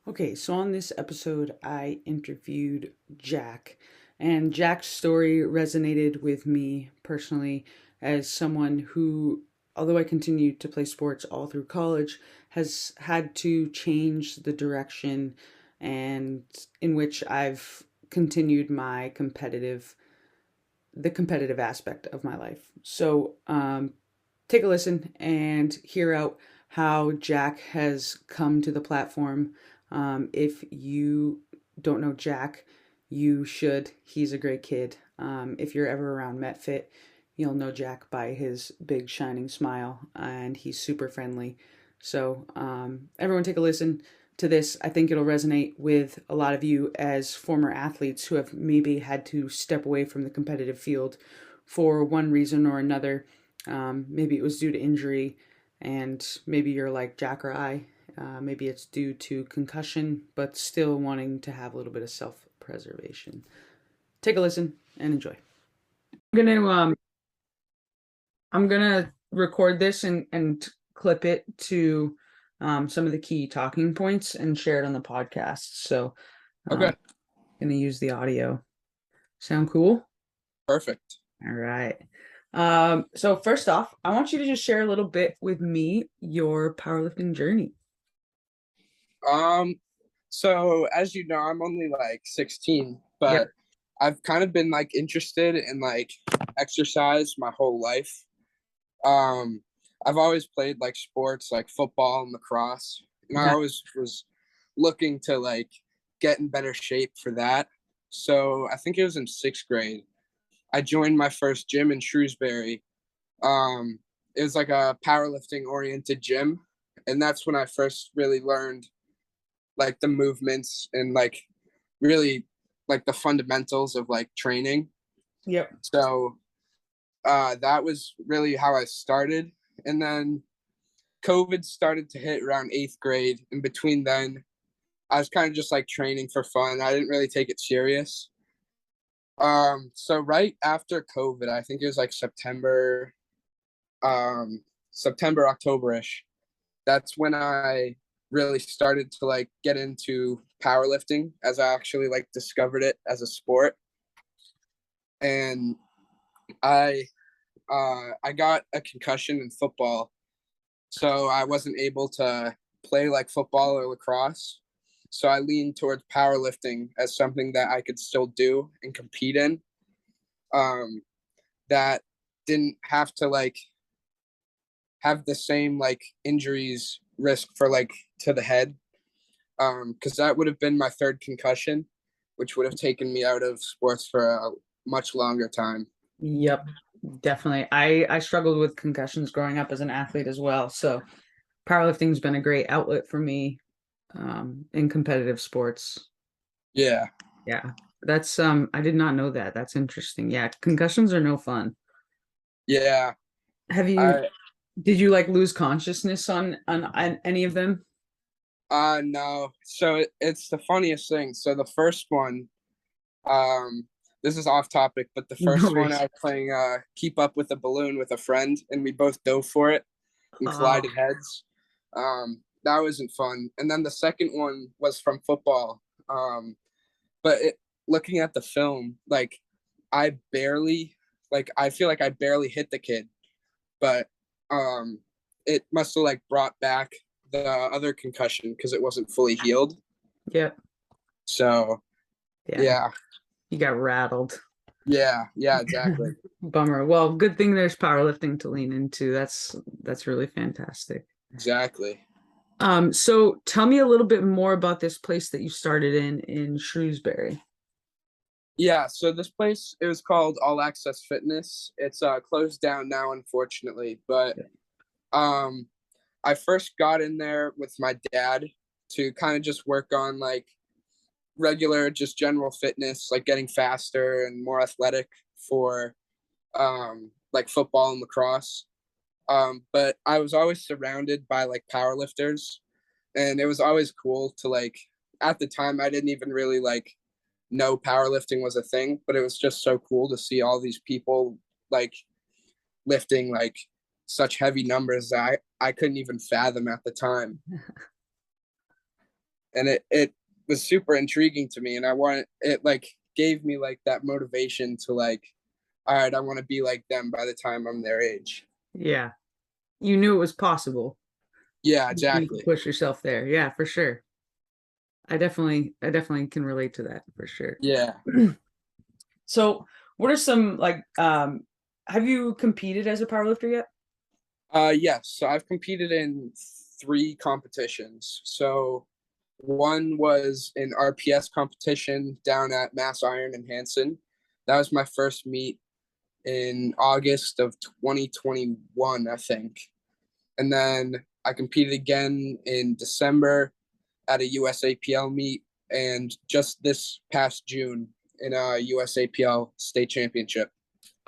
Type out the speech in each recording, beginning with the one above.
Okay, so on this episode, I interviewed Jack, and Jack's story resonated with me personally as someone who, although I continued to play sports all through college, has had to change the direction and in which I've continued the competitive aspect of my life. So, take a listen and hear out how Jack has come to the platform. If you don't know Jack, you should. He's a great kid. If you're ever around MetFit, you'll know Jack by his big shining smile, and he's super friendly. So, everyone take a listen to this. I think it'll resonate with a lot of you as former athletes who have maybe had to step away from the competitive field for one reason or another. Maybe it was due to injury, and maybe you're like Jack or I. Maybe it's due to concussion, but still wanting to have a little bit of self-preservation. Take a listen and enjoy. I'm gonna record this and clip it to some of the key talking points and share it on the podcast. So, Okay, gonna use the audio. Sound cool? perfect. All right. So first off, I want you to just share a little bit with me your powerlifting journey. Um, so as you know, I'm only like 16, Yep. but I've kind of been like interested in like exercise my whole life. Um, I've always played like sports like football and lacrosse, and I Nice. always was looking to like get in better shape for that. So I think it was in sixth grade. I joined my first gym in Shrewsbury. Um, it was like a powerlifting oriented gym, and that's when I first really learned like the movements and like really like the fundamentals of like training. Yep. So that was really how I started. And then COVID started to hit around eighth grade. And between then, I was kind of just like training for fun. I didn't really take it serious. So right after COVID, I think it was like September, October-ish. That's when I really started to like get into powerlifting as I actually like discovered it as a sport. And I got a concussion in football, so I wasn't able to play like football or lacrosse. So I leaned towards powerlifting as something that I could still do and compete in. Um, that didn't have to like have the same like injuries risk for like to the head, because that would have been my third concussion, which would have taken me out of sports for a much longer time. Yep. Definitely. I struggled with concussions growing up as an athlete as well. So powerlifting's been a great outlet for me in competitive sports. Yeah, Yeah. That's I did not know that. That's interesting. Yeah, concussions are no fun. yeah. Have you I did you like lose consciousness on any of them? no. So it's the funniest thing. So the first one, this is off topic, but the No first one I worries. was playing keep up with a balloon with a friend, and we both dove for it and Oh, collided heads. That wasn't fun. And then the second one was from football. But looking at the film, like I barely, like I feel like I barely hit the kid, but um, it must have like brought back the other concussion because it wasn't fully healed. yep. So Yeah. yeah, You got rattled. yeah, exactly, Bummer. Well, good thing there's powerlifting to lean into. That's really fantastic. exactly. So tell me a little bit more about this place that you started in Shrewsbury. Yeah, so this place, it was called All Access Fitness. It's closed down now, unfortunately. But um, I first got in there with my dad to kind of just work on like regular, just general fitness, like getting faster and more athletic for like football and lacrosse. But I was always surrounded by like powerlifters, and it was always cool to like. At the time, I didn't even really like know powerlifting was a thing, but it was just so cool to see all these people like lifting like such heavy numbers that I couldn't even fathom at the time. and it was super intriguing to me, and I wanted it, like gave me like that motivation to like, all right, I want to be like them by the time I'm their age. Yeah. You knew it was possible. Yeah, You could exactly. push yourself there. Yeah, for sure. I definitely can relate to that for sure. Yeah. So, what are some like have you competed as a powerlifter yet? Yes. So I've competed in 3 competitions. So one was an RPS competition down at Mass Iron in Hanson. That was my first meet in August of 2021, I think. And then I competed again in December at a USAPL meet, and just this past June in a USAPL state championship.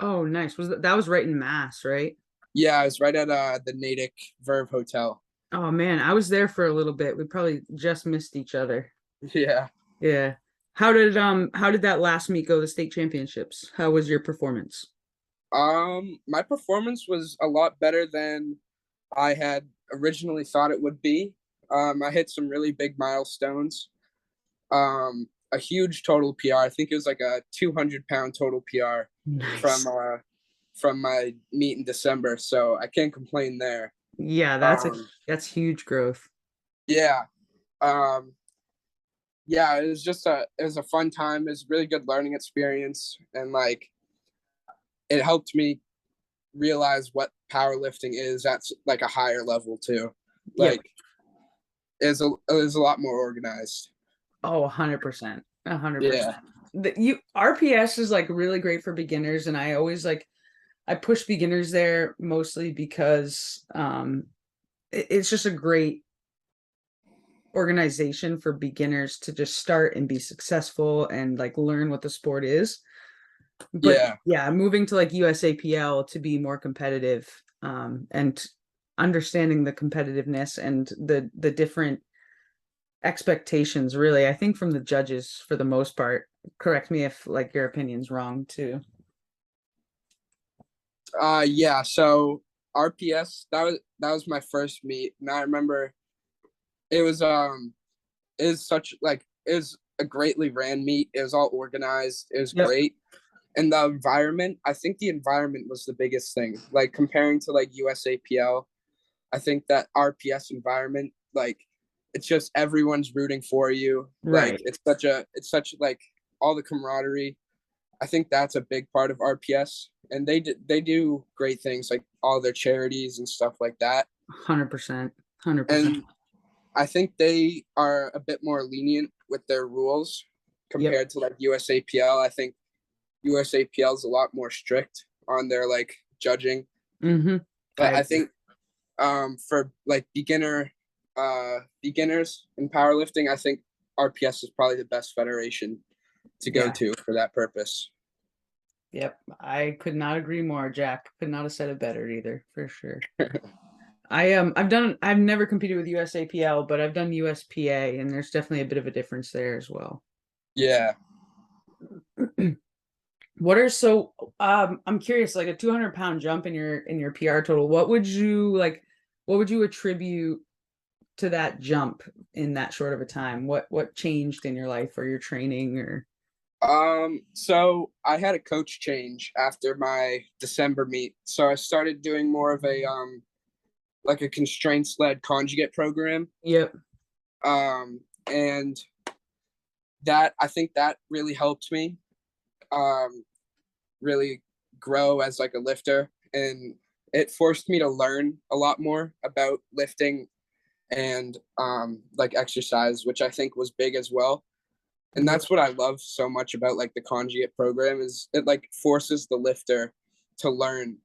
Oh, nice. That was right in Mass, right? Yeah, I was right at the Natick Verve Hotel. Oh man, I was there for a little bit. We probably just missed each other. Yeah. Yeah. How did that last meet go, the state championships? How was your performance? My performance was a lot better than I had originally thought it would be. I hit some really big milestones. A huge total PR. I think it was like a 200-pound total PR from Nice. from my meet in December. So I can't complain there. Yeah, Um, that's huge growth. yeah. Um, yeah, it was a fun time. It was a really good learning experience, and like it helped me realize what powerlifting is at like a higher level too. Yep. Like is a lot more organized. Oh, 100%. 100%. Yeah. You RPS is like really great for beginners, and I always like I push beginners there mostly because it's just a great organization for beginners to just start and be successful and like learn what the sport is. But Yeah. yeah, moving to like USAPL to be more competitive, and understanding the competitiveness and the different expectations, really, I think from the judges for the most part. Correct me if like your opinion's wrong too. Yeah. So RPS, that was my first meet, and I remember it was such like it was a greatly ran meet. It was all organized. It was Yep. great. And the environment, I think the environment was the biggest thing. Like comparing to like USAPL, I think that RPS environment, like it's just everyone's rooting for you. Like Right. it's such like all the camaraderie. I think that's a big part of RPS, and they do great things like all their charities and stuff like that. 100%. 100%. And I think they are a bit more lenient with their rules Yep. compared to like USAPL. I think USAPL is a lot more strict on their like judging, Mm-hmm. I but I agree. think for like beginners in powerlifting, I think RPS is probably the best federation to go Yeah. to for that purpose. Yep. I could not agree more, Jack. Could not have said it better either, for sure. I've never competed with USAPL, but I've done USPA, and there's definitely a bit of a difference there as well. Yeah. What are so I'm curious, like a 200-pound jump in your PR total, what would you attribute to that jump in that short of a time? What changed in your life or your training or So I had a coach change after my December meet. So I started doing more of a like a constraints led conjugate program. Yep. And that I think that really helped me really grow as like a lifter, and it forced me to learn a lot more about lifting and like exercise, which I think was big as well. And Yep. that's what I love so much about like the conjugate program is it like forces the lifter to learn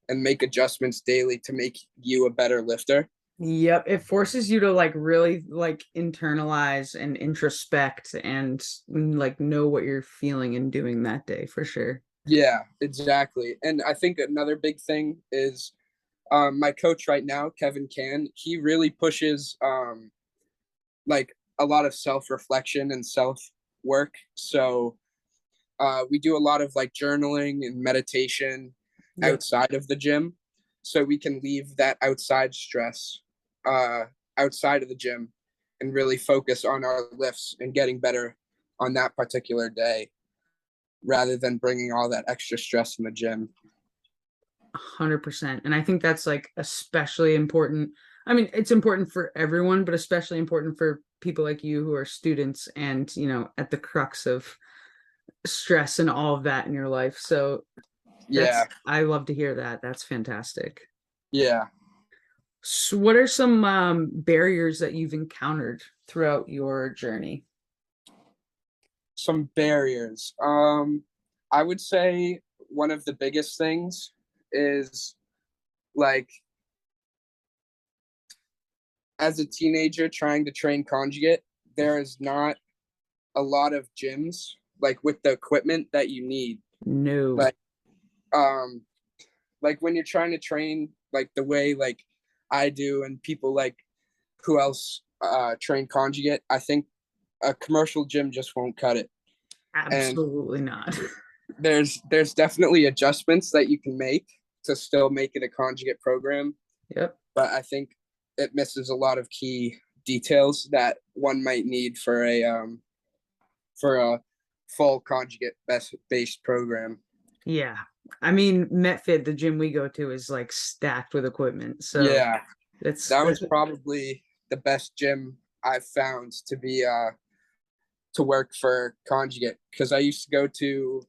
and make adjustments daily to make you a better lifter. Yep, it forces you to like really like internalize and introspect and like know what you're feeling and doing that day for sure. Yeah, exactly. And I think another big thing is my coach right now, Kevin Can, he really pushes like a lot of self-reflection and self-work. So we do a lot of like journaling and meditation Yep. outside of the gym, so we can leave that outside stress uh, outside of the gym and really focus on our lifts and getting better on that particular day rather than bringing all that extra stress in the gym. 100%. And I think that's like especially important. I mean, it's important for everyone, but especially important for people like you who are students and, you know, at the crux of stress and all of that in your life. So Yeah. I love to hear that. That's fantastic. Yeah. So what are some barriers that you've encountered throughout your journey? Some barriers. I would say one of the biggest things is like as a teenager trying to train conjugate, there is not a lot of gyms like with the equipment that you need. No. Like um like when you're trying to train like the way like I do and people like who else train conjugate, I think a commercial gym just won't cut it. And Absolutely not. there's definitely adjustments that you can make to still make it a conjugate program, Yep. but I think it misses a lot of key details that one might need for a full conjugate based program. Yeah. I mean, MetFit, the gym we go to, is like stacked with equipment. So Yeah, that's that was probably the best gym I've found to be to work for conjugate because I used to go to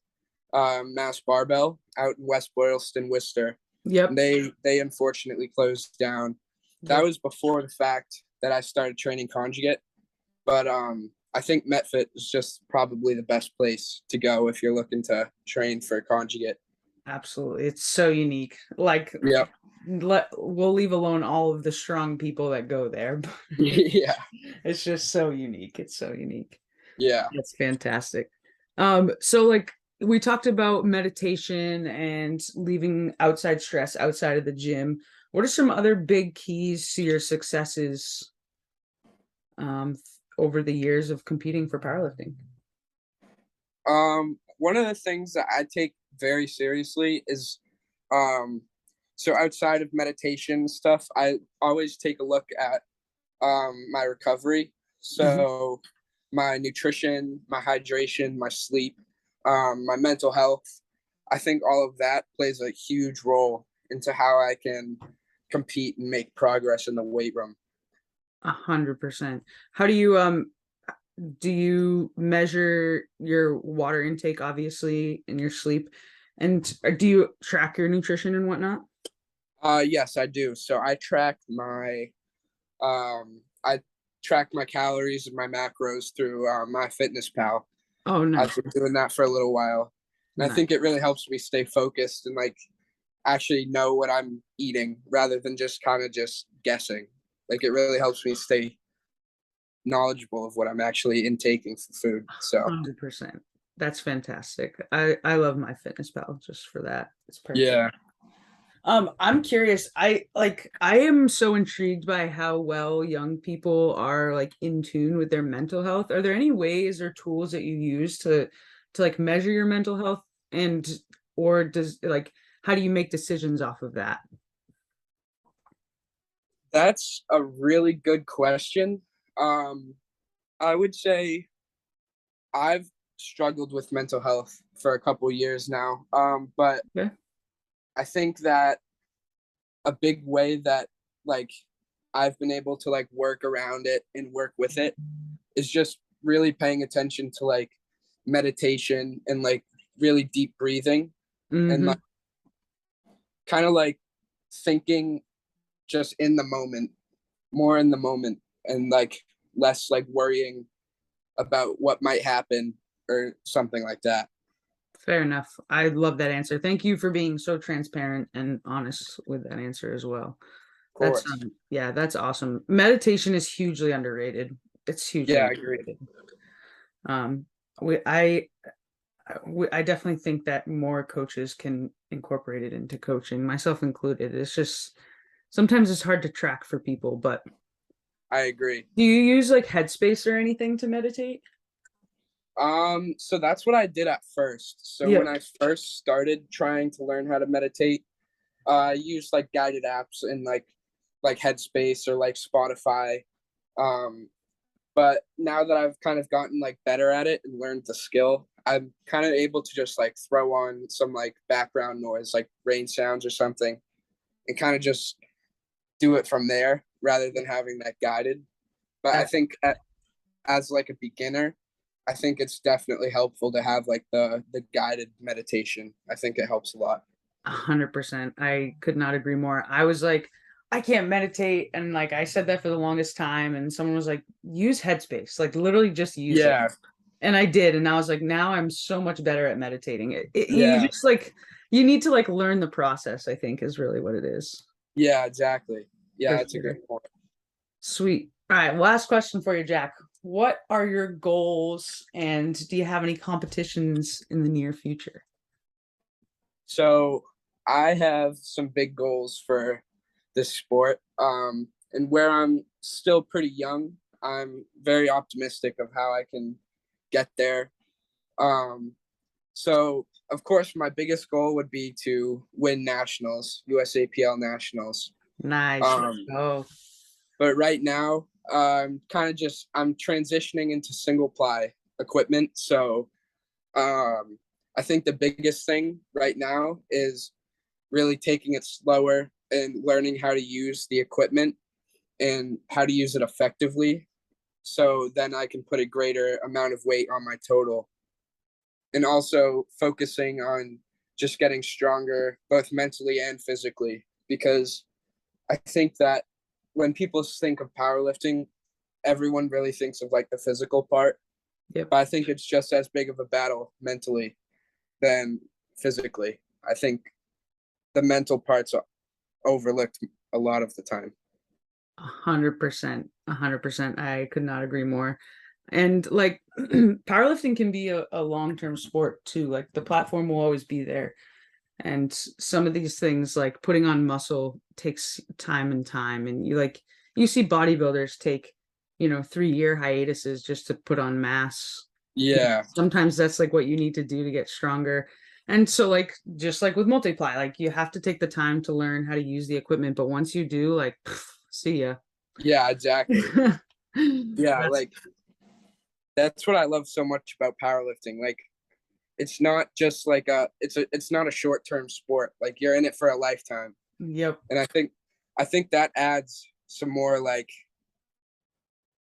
Mass Barbell out in West Boylston, Worcester. Yep. And they unfortunately closed down. That Yep. was before the fact that I started training conjugate, but I think MetFit is just probably the best place to go if you're looking to train for conjugate. Absolutely. It's so unique. Like Yeah. we'll leave alone all of the strong people that go there. But Yeah. it's just so unique. It's so unique. Yeah. That's fantastic. So like we talked about meditation and leaving outside stress outside of the gym. What are some other big keys to your successes um over the years of competing for powerlifting? One of the things that I take very seriously is so outside of meditation stuff, I always take a look at my recovery. Mhm. So my nutrition, my hydration, my sleep, my mental health. I think all of that plays a huge role into how I can compete and make progress in the weight room. 100%. How do you measure your water intake, obviously, and your sleep? And do you track your nutrition and whatnot? Yes, I do. So I track my calories and my macros through my fitness pal. Oh, I've nice. been doing that for a little while. And I Nice. think it really helps me stay focused and like actually know what I'm eating rather than just kind of just guessing. Like it really helps me stay knowledgeable of what I'm actually intaking for food. So 100%. That's fantastic. I love my fitness pal just for that. It's perfect. yeah. I'm curious. I am so intrigued by how well young people are like in tune with their mental health. Are there any ways or tools that you use to like measure your mental health and or does like how do you make decisions off of that? That's a really good question. Um, I would say I've struggled with mental health for a couple years now. But Okay. I think that a big way that like I've been able to like work around it and work with it is just really paying attention to like meditation and like really deep breathing and Mm-hmm. like kind of like thinking just in the moment, more in the moment and like less like worrying about what might happen or something like that. Fair enough. I love that answer. Thank you for being so transparent and honest with that answer as well. Of course. Yeah, that's awesome. Meditation is hugely underrated. It's hugely Yeah, I agree. underrated. Um, we I definitely think that more coaches can incorporate it into coaching, myself included. It's just sometimes it's hard to track for people, but I agree. do you use like Headspace or anything to meditate? So that's what I did at first. So when Yep. I first started trying to learn how to meditate, I used like guided apps and like Headspace or like Spotify. Um, But now that I've kind of gotten like better at it and learned the skill, I'm kind of able to just like throw on some like background noise, like rain sounds or something, and kind of just do it from there rather than having that guided. But I That think as like a beginner, I think it's definitely helpful to have like the guided meditation. I think it helps a lot. 100%. I could not agree more. I was like, I can't meditate. And like, I said that for the longest time. And someone was like, use Headspace, like literally just use it. Yeah, And I did. And I was like, now I'm so much better at meditating. You yeah, just like, you need to like learn the process, I think is really what it is. yeah, exactly. For Yeah, that's a sure. good point. Sweet. All right. Last question for you, Jack. What are your goals and do you have any competitions in the near future? So I have some big goals for this sport. And where I'm still pretty young, I'm very optimistic of how I can get there. Um, so of course, my biggest goal would be to win nationals, USAPL nationals. Nice. Let's Um, go. but right now, I'm transitioning into single ply equipment. So I think the biggest thing right now is really taking it slower and learning how to use the equipment and how to use it effectively. So then I can put a greater amount of weight on my total, and also focusing on just getting stronger, both mentally and physically. Because I think that when people think of powerlifting, everyone really thinks of like the physical part. Yep. But I think it's just as big of a battle mentally than physically. I think the mental parts are overlooked a lot of the time. 100%. 100%. I could not agree more. And like powerlifting can be a long-term sport too. Like the platform will always be there. And some of these things like putting on muscle takes time and time. And you see bodybuilders take, 3-year hiatuses just to put on mass. Yeah, Sometimes that's like what you need to do to get stronger. And so like just like with multiply, like you have to take the time to learn how to use the equipment. But once you do, like see ya. yeah, exactly. Yeah, That's like that's what I love so much about powerlifting. Like it's not just like it's not a short-term sport. Like you're in it for a lifetime. yep. And I think that adds some more like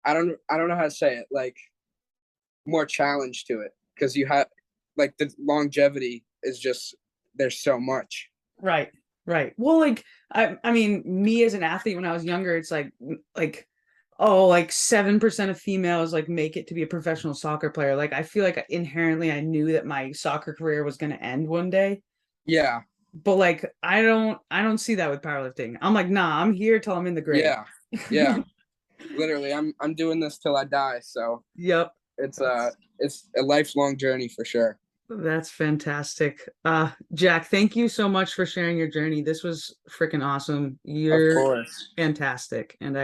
I don't know how to say it, like more challenge to it because you have like the longevity is just there's so much. Right. Right. Well, like I mean, me as an athlete when I was younger, it's like oh, like 7% of females like make it to be a professional soccer player. Like I feel like inherently I knew that my soccer career was going to end one day. Yeah, But like I don't see that with powerlifting. I'm like, nah, I'm here till I'm in the grave. yeah, yeah. Literally, I'm doing this till I die. So Yep. it's a That's it's a lifelong journey for sure. that's fantastic. Jack, thank you so much for sharing your journey. This was freaking awesome. Of You're course. fantastic and I